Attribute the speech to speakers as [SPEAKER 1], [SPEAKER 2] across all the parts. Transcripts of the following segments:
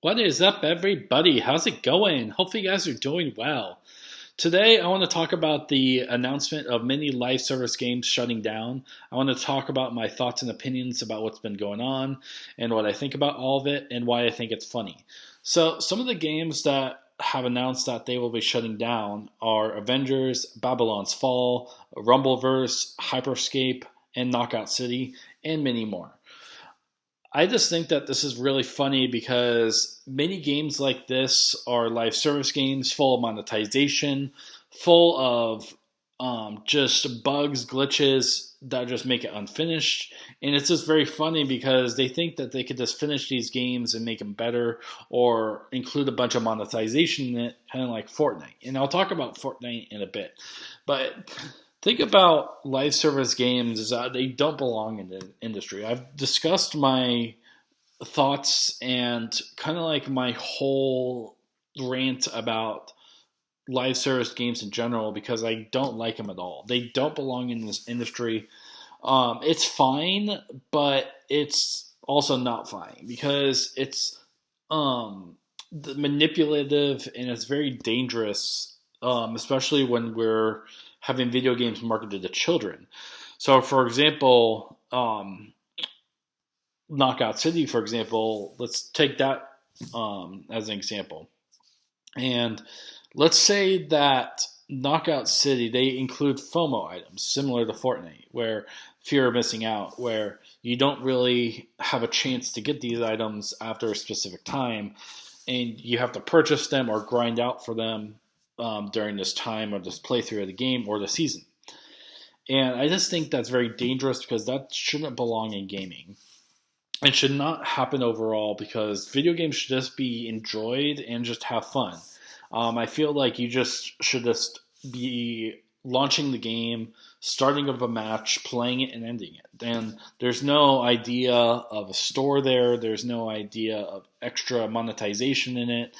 [SPEAKER 1] What is up, everybody? How's it going? Hopefully, you guys are doing well. Today, I want to talk about the announcement of many live service games shutting down. I want to talk about my thoughts and opinions about what's been going on and what I think about all of it and why I think it's funny. So, some of the games that have announced that they will be shutting down are Avengers, Babylon's Fall, Rumbleverse, Hyperscape, and Knockout City, and many more. I just think that this is really funny because many games like this are live service games full of monetization, full of just bugs, glitches that just make it unfinished. And it's just very funny because they think that they could just finish these games and make them better or include a bunch of monetization in it, kind of like Fortnite. And I'll talk about Fortnite in a bit. But think about live service games is that they don't belong in the industry. I've discussed my thoughts and kind of like my whole rant about live service games in general because I don't like them at all. They don't belong in this industry. It's fine, but it's also not fine because it's manipulative and it's very dangerous, especially when we're having video games marketed to children. So, for example, Knockout City, for example, let's take that as an example. And let's say that Knockout City, they include FOMO items, similar to Fortnite, where fear of missing out, where you don't really have a chance to get these items after a specific time, and you have to purchase them or grind out for them during this time or this playthrough of the game or the season. And I just think that's very dangerous because that shouldn't belong in gaming. It should not happen overall because video games should just be enjoyed and just have fun. I feel like you just should just be launching the game, starting up a match, playing it, and ending it. And there's no idea of a store there. There's no idea of extra monetization in it.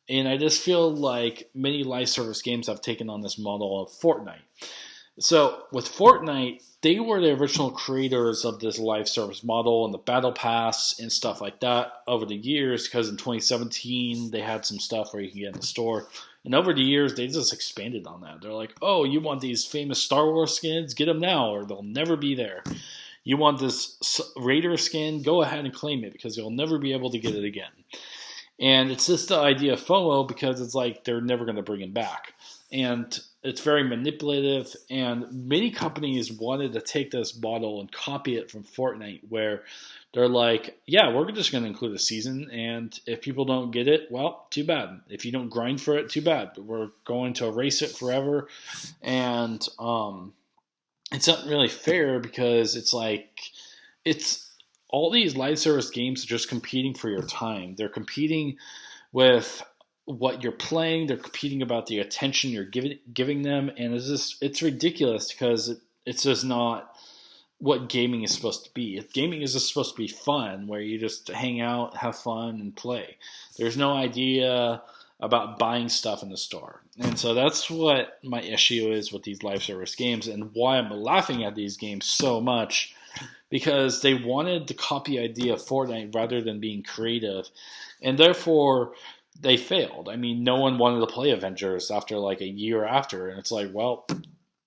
[SPEAKER 1] And I just feel like many live service games have taken on this model of Fortnite. So with Fortnite, they were the original creators of this live service model and the battle pass and stuff like that over the years because in 2017 they had some stuff where you can get in the store. And over the years, they just expanded on that. They're like, oh, you want these famous Star Wars skins? Get them now or they'll never be there. You want this Raider skin? Go ahead and claim it because you'll never be able to get it again. And it's just the idea of FOMO because it's like they're never going to bring him back. And it's very manipulative. And many companies wanted to take this model and copy it from Fortnite, where they're like, yeah, we're just going to include a season. And if people don't get it, well, too bad. If you don't grind for it, too bad. We're going to erase it forever. And it's not really fair because it's like, it's all these live service games are just competing for your time. They're competing with what you're playing. They're competing about the attention you're giving them, and it's ridiculous because it's just not what gaming is supposed to be. Gaming is just supposed to be fun, where you just hang out, have fun, and play. There's no idea about buying stuff in the store, and so that's what my issue is with these live service games, and why I'm laughing at these games so much. Because they wanted the copy idea of Fortnite rather than being creative. And therefore, they failed. I mean, no one wanted to play Avengers after like a year after. And it's like, well,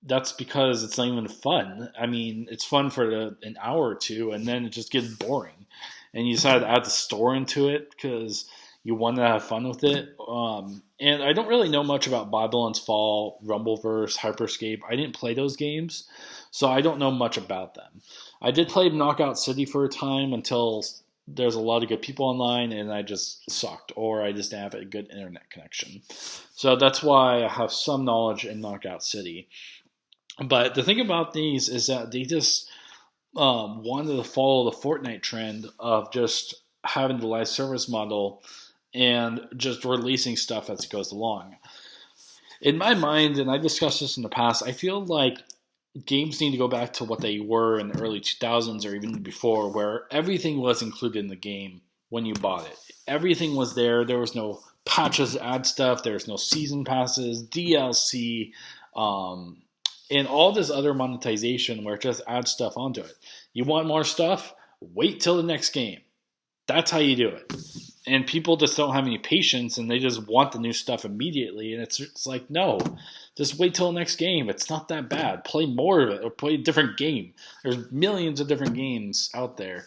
[SPEAKER 1] that's because it's not even fun. I mean, it's fun for an hour or two, and then it just gets boring. And you decide to add the store into it because you want to have fun with it. And I don't really know much about Babylon's Fall, Rumbleverse, Hyperscape. I didn't play those games, so I don't know much about them. I did play Knockout City for a time until there's a lot of good people online and I just sucked, or I just didn't have a good internet connection. So that's why I have some knowledge in Knockout City. But the thing about these is that they just wanted to follow the Fortnite trend of just having the live service model and just releasing stuff as it goes along. In my mind, and I discussed this in the past, I feel like games need to go back to what they were in the early 2000s or even before, where everything was included in the game when you bought it. Everything was there. There was no patches to add stuff. There was no season passes, DLC, and all this other monetization where it just adds stuff onto it. You want more stuff? Wait till the next game. That's how you do it. and people just don't have any patience, and they just want the new stuff immediately. And it's like, no, just wait till the next game. It's not that bad. Play more of it, or play a different game. There's millions of different games out there.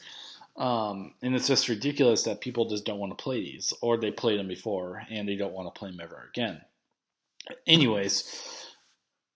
[SPEAKER 1] And it's just ridiculous that people just don't want to play these, or they played them before and they don't want to play them ever again. Anyways,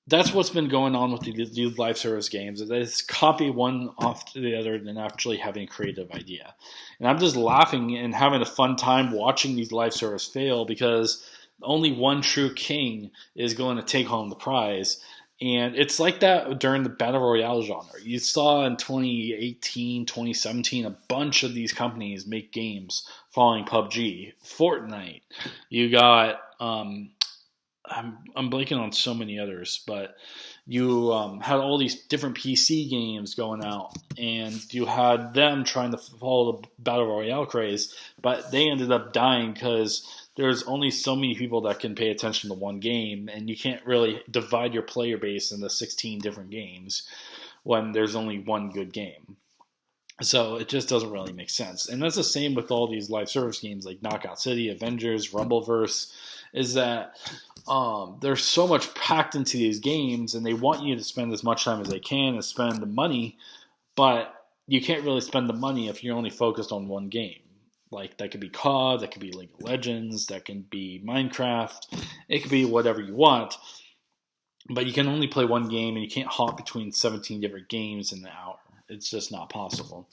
[SPEAKER 1] that's what's been going on with these live service games. They just copy one off to the other than actually having a creative idea. And I'm just laughing and having a fun time watching these live service fail, because only one true king is going to take home the prize. And it's like that during the Battle Royale genre. You saw in 2018, 2017, a bunch of these companies make games following PUBG, Fortnite. You got I'm blanking on so many others, but you had all these different PC games going out, and you had them trying to follow the Battle Royale craze, but they ended up dying because there's only so many people that can pay attention to one game, and you can't really divide your player base into 16 different games when there's only one good game. So it just doesn't really make sense. And that's the same with all these live service games like Knockout City, Avengers, Rumbleverse, is that there's so much packed into these games, and they want you to spend as much time as they can and spend the money, but you can't really spend the money if you're only focused on one game. Like, that could be COD, that could be League of Legends, that can be Minecraft, it could be whatever you want, but you can only play one game, and you can't hop between 17 different games in an hour. It's just not possible.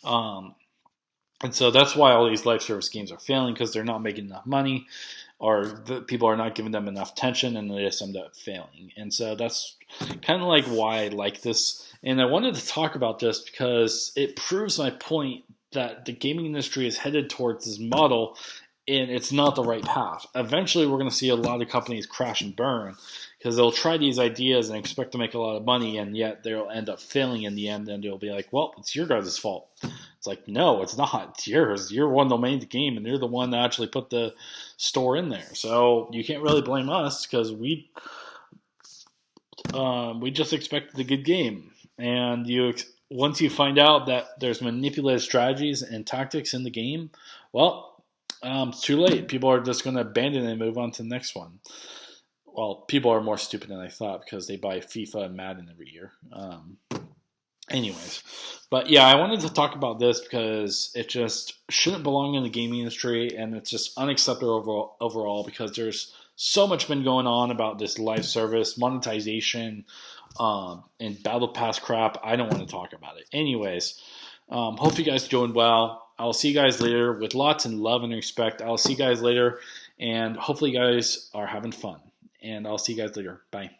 [SPEAKER 1] And so that's why all these live service games are failing, because they're not making enough money, or the people are not giving them enough attention, and they just end up failing. And so that's kind of like why I like this. And I wanted to talk about this because it proves my point that the gaming industry is headed towards this model, and it's not the right path. Eventually, we're going to see a lot of companies crash and burn, because they'll try these ideas and expect to make a lot of money, and yet they'll end up failing in the end, and they'll be like, well, it's your guys' fault. It's like, no, it's not. It's yours. You're the one that made the game, and you're the one that actually put the store in there. So you can't really blame us, because we just expected a good game. And once you find out that there's manipulative strategies and tactics in the game, well, it's too late. People are just going to abandon it and move on to the next one. Well, people are more stupid than I thought, because they buy FIFA and Madden every year. Anyways, but yeah, I wanted to talk about this because it just shouldn't belong in the gaming industry, and it's just unacceptable overall, because there's so much been going on about this live service, monetization, and battle pass crap. I don't want to talk about it. Anyways, hope you guys are doing well. I'll see you guys later with lots of love and respect. I'll see you guys later, and hopefully you guys are having fun. And I'll see you guys later. Bye.